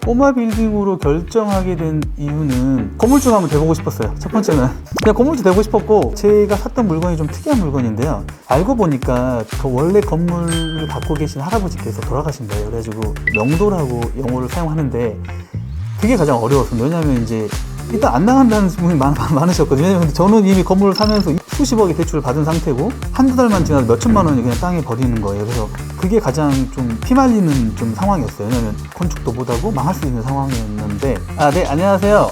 꼬마 빌딩으로 결정하게 된 이유는 건물주 한번 돼보고 싶었어요. 첫 번째는 그냥 건물주 되고 싶었고, 제가 샀던 물건이 좀 특이한 물건인데요, 알고 보니까 그 원래 건물을 갖고 계신 할아버지께서 돌아가신 거예요. 그래가지고 명도라고 용어를 사용하는데 그게 가장 어려웠습니다. 왜냐하면 이제 일단 안 나간다는 분이 많으셨거든요. 왜냐면 저는 이미 건물을 사면서 수십억의 대출을 받은 상태고 한두 달만 지나도 몇 천만 원이 그냥 땅에 버리는 거예요. 그래서 그게 가장 좀 피말리는 좀 상황이었어요. 왜냐면 건축도 못하고 망할 수 있는 상황이었는데. 네, 안녕하세요.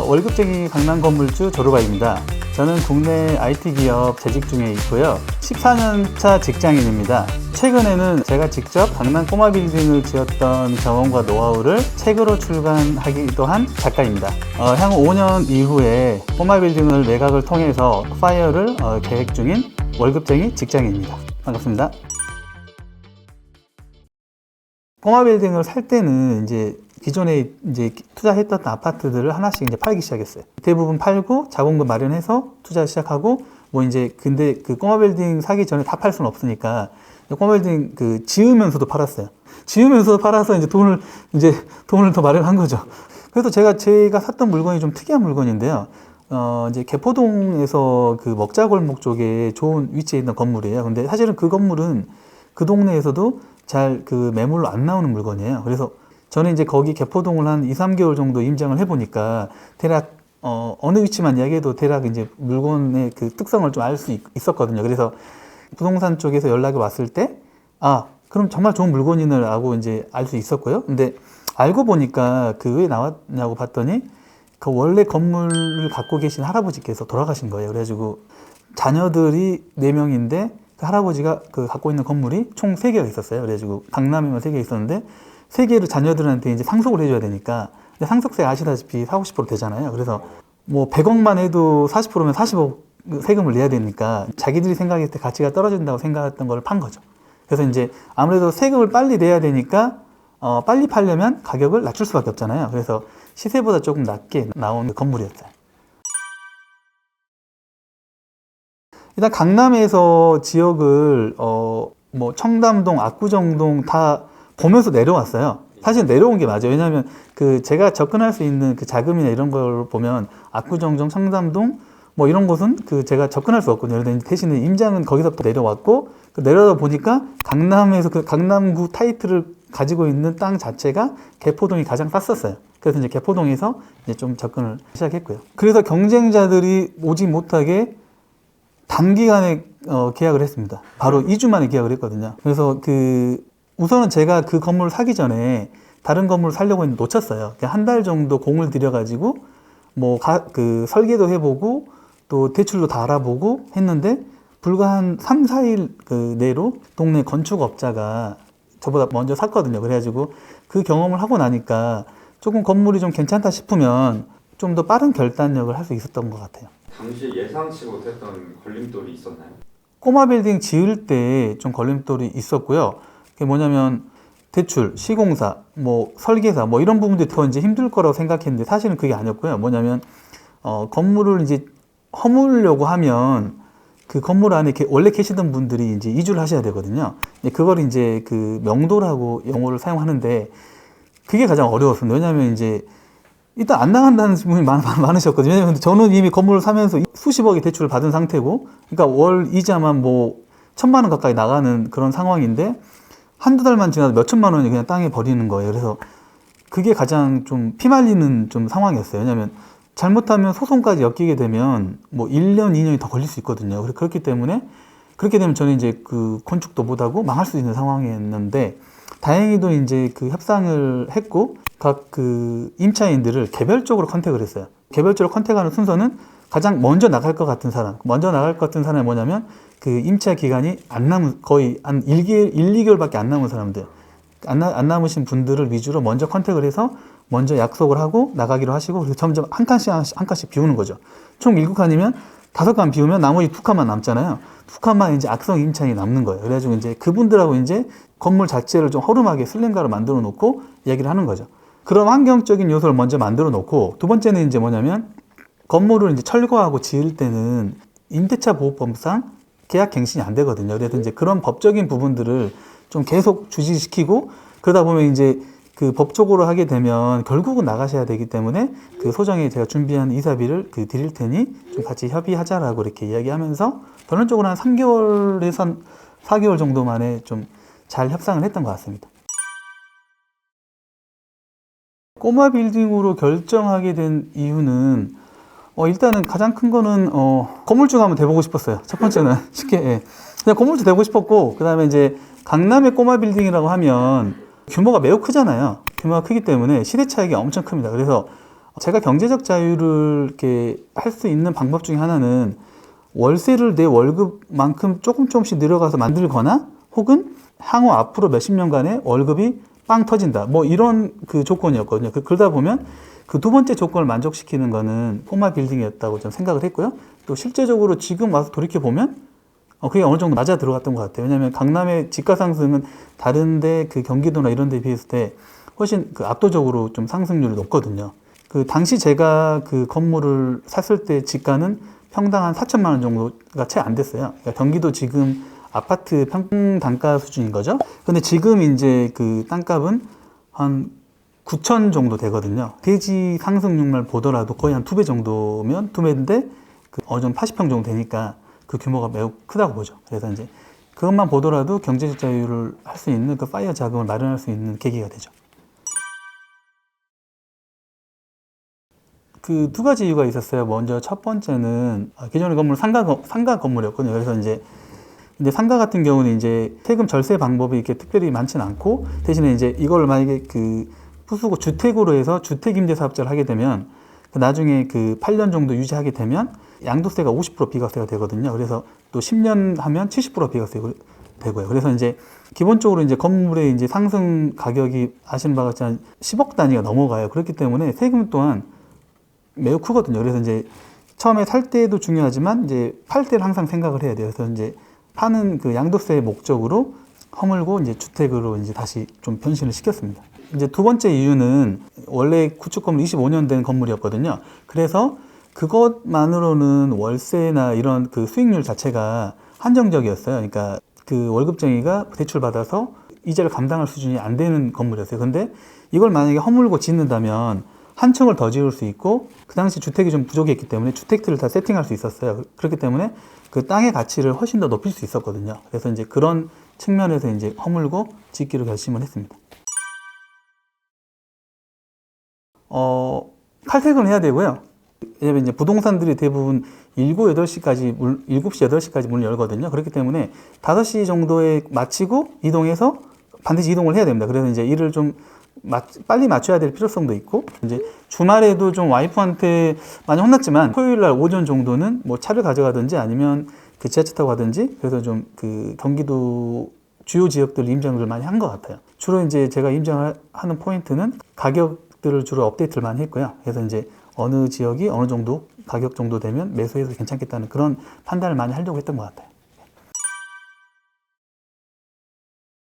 월급쟁이 강남 건물주 조르바입니다. 저는 국내 IT 기업 재직 중에 있고요. 14년차 직장인입니다. 최근에는 제가 직접 강남 꼬마 빌딩을 지었던 경험과 노하우를 책으로 출간하기도 한 작가입니다. 향후 5년 이후에 꼬마 빌딩을 매각을 통해서 파이어를 계획 중인 월급쟁이 직장인입니다. 반갑습니다. 꼬마 빌딩을 살 때는 이제 기존에 이제 투자했던 아파트들을 하나씩 이제 팔기 시작했어요. 대부분 팔고 자본금 마련해서 투자 시작하고, 뭐 이제 근데 그 꼬마 빌딩 사기 전에 다 팔 수는 없으니까 꼬마 빌딩 그 지으면서도 팔았어요. 지으면서도 팔아서 이제 돈을 더 마련한 거죠. 그래서 제가 샀던 물건이 좀 특이한 물건인데요. 이제 개포동에서 그 먹자골목 쪽에 좋은 위치에 있는 건물이에요. 근데 사실은 그 건물은 그 동네에서도 잘 그 매물로 안 나오는 물건이에요. 그래서 저는 이제 거기 개포동을 한 2-3개월 정도 임장을 해보니까 대략 어느 위치만 이야기해도 대략 이제 물건의 그 특성을 좀 알 수 있었거든요. 그래서 부동산 쪽에서 연락이 왔을 때, 그럼 정말 좋은 물건이라고 이제 알 수 있었고요. 근데 알고 보니까 그 왜 나왔냐고 봤더니 그 원래 건물을 갖고 계신 할아버지께서 돌아가신 거예요. 그래가지고 자녀들이 4명인데 그 할아버지가 그 갖고 있는 건물이 총 3개가 있었어요. 그래가지고 강남에만 3개 있었는데 3개를 자녀들한테 이제 상속을 해줘야 되니까, 근데 상속세 아시다시피 40-50% 되잖아요. 그래서 뭐 100억만 해도 40%면 40억 세금을 내야 되니까 자기들이 생각했을 때 가치가 떨어진다고 생각했던 걸 판 거죠. 그래서 이제 아무래도 세금을 빨리 내야 되니까 빨리 팔려면 가격을 낮출 수밖에 없잖아요. 그래서 시세보다 조금 낮게 나온 건물이었어요. 일단 강남에서 지역을 뭐 청담동, 압구정동 다 보면서 내려왔어요. 사실 내려온 게 맞아요. 왜냐하면 그 제가 접근할 수 있는 그 자금이나 이런 걸 보면 압구정동, 청담동 뭐 이런 곳은 그 제가 접근할 수 없거든요. 그런데 대신에 임장은 거기서부터 내려왔고, 그 내려다 보니까 강남에서 그 강남구 타이틀을 가지고 있는 땅 자체가 개포동이 가장 쌌었어요. 그래서 이제 개포동에서 이제 좀 접근을 시작했고요. 그래서 경쟁자들이 오지 못하게 단기간에 계약을 했습니다. 바로 2주 만에 계약을 했거든요. 그래서 우선은 제가 그 건물을 사기 전에 다른 건물을 사려고 했는데 놓쳤어요. 한 달 정도 공을 들여가지고 뭐 그 설계도 해보고 또 대출도 다 알아보고 했는데 불과 한 3-4일 그 내로 동네 건축업자가 저보다 먼저 샀거든요. 그래가지고 그 경험을 하고 나니까 조금 건물이 좀 괜찮다 싶으면 좀 더 빠른 결단력을 할 수 있었던 것 같아요. 당시 예상치 못했던 걸림돌이 있었나요? 꼬마 빌딩 지을 때 좀 걸림돌이 있었고요. 그게 뭐냐면 대출, 시공사, 뭐 설계사 뭐 이런 부분들이 더 이제 힘들 거라고 생각했는데 사실은 그게 아니었고요. 뭐냐면 건물을 이제 허물려고 하면 그 건물 안에 원래 계시던 분들이 이제 이주를 하셔야 되거든요. 그걸 이제 그 명도라고 용어를 사용하는데 그게 가장 어려웠습니다. 왜냐하면 이제 일단 안 나간다는 분이 많으셨거든요. 왜냐하면 저는 이미 건물을 사면서 수십억의 대출을 받은 상태고, 그러니까 월 이자만 뭐 1,000만 원 가까이 나가는 그런 상황인데 한두 달만 지나도 몇 천만 원이 그냥 땅에 버리는 거예요. 그래서 그게 가장 좀 피말리는 좀 상황이었어요. 왜냐하면 잘못하면 소송까지 엮이게 되면 뭐 1년, 2년이 더 걸릴 수 있거든요. 그렇기 때문에 그렇게 되면 저는 이제 그 건축도 못하고 망할 수 있는 상황이었는데, 다행히도 이제 그 협상을 했고 각 그 임차인들을 개별적으로 컨택을 했어요. 개별적으로 컨택하는 순서는 가장 먼저 나갈 것 같은 사람이 뭐냐면 그 임차 기간이 안 남은, 거의 한 1-2개월밖에 안 남은 사람들, 안 남으신 분들을 위주로 먼저 컨택을 해서 먼저 약속을 하고 나가기로 하시고, 그래서 점점 한 칸씩 비우는 거죠. 총 7칸이면 5칸 비우면 나머지 2칸만 남잖아요. 2칸만 이제 악성 임차인이 남는 거예요. 그래가지고 이제 그분들하고 이제 건물 자체를 좀 허름하게 슬림가로 만들어 놓고 이야기를 하는 거죠. 그런 환경적인 요소를 먼저 만들어 놓고, 두 번째는 이제 뭐냐면 건물을 이제 철거하고 지을 때는 임대차 보호법상 계약 갱신이 안 되거든요. 그래서 이제 그런 법적인 부분들을 좀 계속 주시시키고, 그러다 보면 이제 그 법적으로 하게 되면 결국은 나가셔야 되기 때문에 그 소정에 제가 준비한 이사비를 그 드릴 테니 좀 같이 협의하자라고 이렇게 이야기하면서 결론적으로 한 3개월에서 4개월 정도 만에 좀 잘 협상을 했던 것 같습니다. 꼬마 빌딩으로 결정하게 된 이유는 일단은 가장 큰 거는 건물주가 한번 돼보고 싶었어요. 첫 번째는 쉽게 그냥 건물주 되고 싶었고, 그 다음에 이제 강남의 꼬마 빌딩이라고 하면 규모가 매우 크잖아요. 규모가 크기 때문에 시대 차이가 엄청 큽니다. 그래서 제가 경제적 자유를 이렇게 할 수 있는 방법 중에 하나는 월세를 내 월급만큼 조금씩 늘어가서 만들거나, 혹은 향후 앞으로 몇십 년간의 월급이 빵 터진다, 뭐 이런 그 조건이었거든요. 그러다 보면 그 두 번째 조건을 만족시키는 거는 꼬마 빌딩이었다고 좀 생각을 했고요. 또 실제적으로 지금 와서 돌이켜 보면 그게 어느 정도 맞아 들어갔던 것 같아요. 왜냐하면 강남의 집가 상승은 다른데 그 경기도나 이런 데 비했을 때 훨씬 그 압도적으로 좀 상승률이 높거든요. 그 당시 제가 그 건물을 샀을 때 집가는 평당 한 4천만 원 정도가 채 안 됐어요. 그러니까 경기도 지금 아파트 평균 단가 수준인 거죠. 근데 지금 이제 그 땅값은 한 9천 정도 되거든요. 대지 상승률만 보더라도 거의 한 2배 정도면, 2배인데 그 어느 정도 80평 정도 되니까 그 규모가 매우 크다고 보죠. 그래서 이제 그것만 보더라도 경제적 자유를 할 수 있는 그 파이어 자금을 마련할 수 있는 계기가 되죠. 그 두 가지 이유가 있었어요. 먼저 첫 번째는 기존의 건물은 상가 건물이었거든요. 그래서 이제 상가 같은 경우는 이제 세금 절세 방법이 이렇게 특별히 많지는 않고, 대신에 이제 이걸 만약에 그 부수고 주택으로 해서 주택임대사업자를 하게 되면 나중에 그 8년 정도 유지하게 되면 양도세가 50% 비과세가 되거든요. 그래서 또 10년 하면 70% 비과세 되고요. 그래서 이제 기본적으로 이제 건물의 이제 상승 가격이 아시는 바와 같이 한 10억 단위가 넘어가요. 그렇기 때문에 세금 또한 매우 크거든요. 그래서 이제 처음에 살 때도 중요하지만 이제 팔 때를 항상 생각을 해야 돼요. 그래서 이제 파는 그 양도세 목적으로 허물고 이제 주택으로 이제 다시 좀 변신을 시켰습니다. 이제 두 번째 이유는 원래 구축 건물 25년 된 건물이었거든요. 그래서 그것만으로는 월세나 이런 그 수익률 자체가 한정적이었어요. 그러니까 그 월급쟁이가 대출 받아서 이자를 감당할 수준이 안 되는 건물이었어요. 근데 이걸 만약에 허물고 짓는다면 한 층을 더 지을 수 있고, 그 당시 주택이 좀 부족했기 때문에 주택들을 다 세팅할 수 있었어요. 그렇기 때문에 그 땅의 가치를 훨씬 더 높일 수 있었거든요. 그래서 이제 그런 측면에서 이제 허물고 짓기로 결심을 했습니다. 칼퇴근을 해야 되고요. 왜냐면 이제 부동산들이 대부분 7, 8시까지 7시, 8시까지 문을 열거든요. 그렇기 때문에 5시 정도에 마치고 이동해서 반드시 이동을 해야 됩니다. 그래서 이제 일을 좀 빨리 맞춰야 될 필요성도 있고, 이제 주말에도 좀 와이프한테 많이 혼났지만 토요일 날 오전 정도는 뭐 차를 가져가든지 아니면 그 지하철 타고 가든지, 그래서 좀 그 경기도 주요 지역들 임장을 많이 한 것 같아요. 주로 이제 제가 임장을 하는 포인트는 가격들을 주로 업데이트를 많이 했고요. 그래서 이제 어느 지역이 어느 정도 가격 정도 되면 매수해도 괜찮겠다는 그런 판단을 많이 하려고 했던 것 같아요.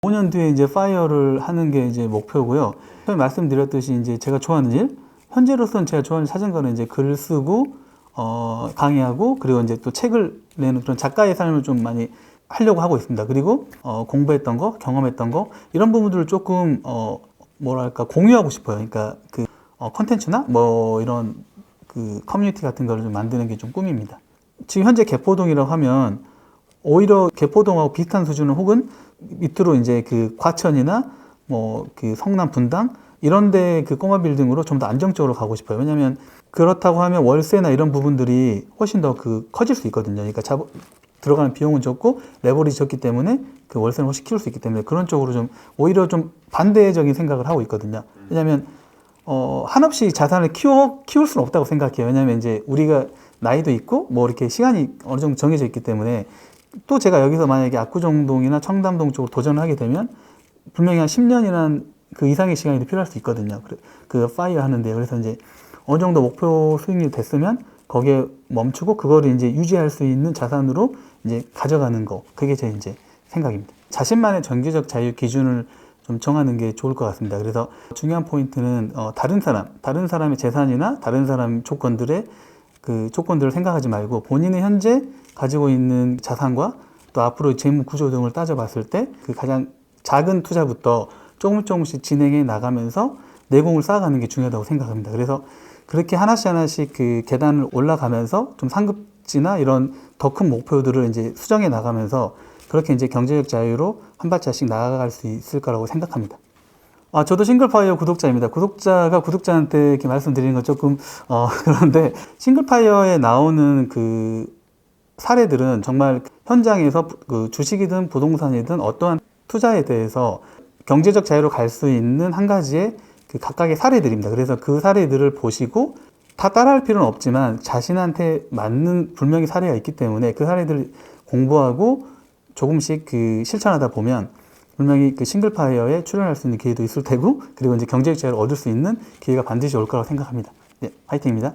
5년 뒤에 이제 파이어를 하는 게 이제 목표고요. 처음에 말씀드렸듯이 이제 제가 좋아하는 일, 현재로서는 제가 좋아하는 사정가는 이제 글 쓰고, 강의하고, 그리고 이제 또 책을 내는 그런 작가의 삶을 좀 많이 하려고 하고 있습니다. 그리고, 공부했던 거, 경험했던 거, 이런 부분들을 조금, 뭐랄까, 공유하고 싶어요. 그러니까 그, 컨텐츠나 뭐 이런 그 커뮤니티 같은 거를 좀 만드는 게 좀 꿈입니다. 지금 현재 개포동이라고 하면 오히려 개포동하고 비슷한 수준은, 혹은 밑으로 이제 그 과천이나 뭐 그 성남 분당 이런데 그 꼬마 빌딩으로 좀 더 안정적으로 가고 싶어요. 왜냐하면 그렇다고 하면 월세나 이런 부분들이 훨씬 더 그 커질 수 있거든요. 그러니까 들어가는 비용은 적고 레버리지 적기 때문에 그 월세는 훨씬 키울 수 있기 때문에 그런 쪽으로 좀 오히려 좀 반대적인 생각을 하고 있거든요. 왜냐하면 한없이 자산을 키울 수는 없다고 생각해요. 왜냐하면 이제 우리가 나이도 있고 뭐 이렇게 시간이 어느 정도 정해져 있기 때문에, 또 제가 여기서 만약에 압구정동이나 청담동 쪽으로 도전을 하게 되면 분명히 한 10년이라는 그 이상의 시간이 필요할 수 있거든요. 그 파이어 하는데. 그래서 이제 어느 정도 목표 수익률이 됐으면 거기에 멈추고 그거를 이제 유지할 수 있는 자산으로 이제 가져가는 거. 그게 제 이제 생각입니다. 자신만의 정기적 자유 기준을 좀 정하는 게 좋을 것 같습니다. 그래서 중요한 포인트는 다른 사람의 재산이나 다른 사람 조건들의 그 조건들을 생각하지 말고 본인의 현재 가지고 있는 자산과 또 앞으로 재무 구조 등을 따져봤을 때 그 가장 작은 투자부터 조금씩 진행해 나가면서 내공을 쌓아가는 게 중요하다고 생각합니다. 그래서 그렇게 하나씩 그 계단을 올라가면서 좀 상급지나 이런 더 큰 목표들을 이제 수정해 나가면서 그렇게 이제 경제적 자유로 한 발짝씩 나아갈 수 있을 거라고 생각합니다. 저도 싱글파이어 구독자입니다. 구독자가 구독자한테 이렇게 말씀드리는 건 조금, 그런데 싱글파이어에 나오는 그 사례들은 정말 현장에서 그 주식이든 부동산이든 어떠한 투자에 대해서 경제적 자유로 갈 수 있는 한 가지의 그 각각의 사례들입니다. 그래서 그 사례들을 보시고 다 따라할 필요는 없지만 자신한테 맞는 분명히 사례가 있기 때문에 그 사례들을 공부하고 조금씩 그 실천하다 보면 분명히 그 싱글파이어에 출연할 수 있는 기회도 있을 테고 그리고 이제 경제적 자유를 얻을 수 있는 기회가 반드시 올 거라고 생각합니다. 네, 화이팅입니다.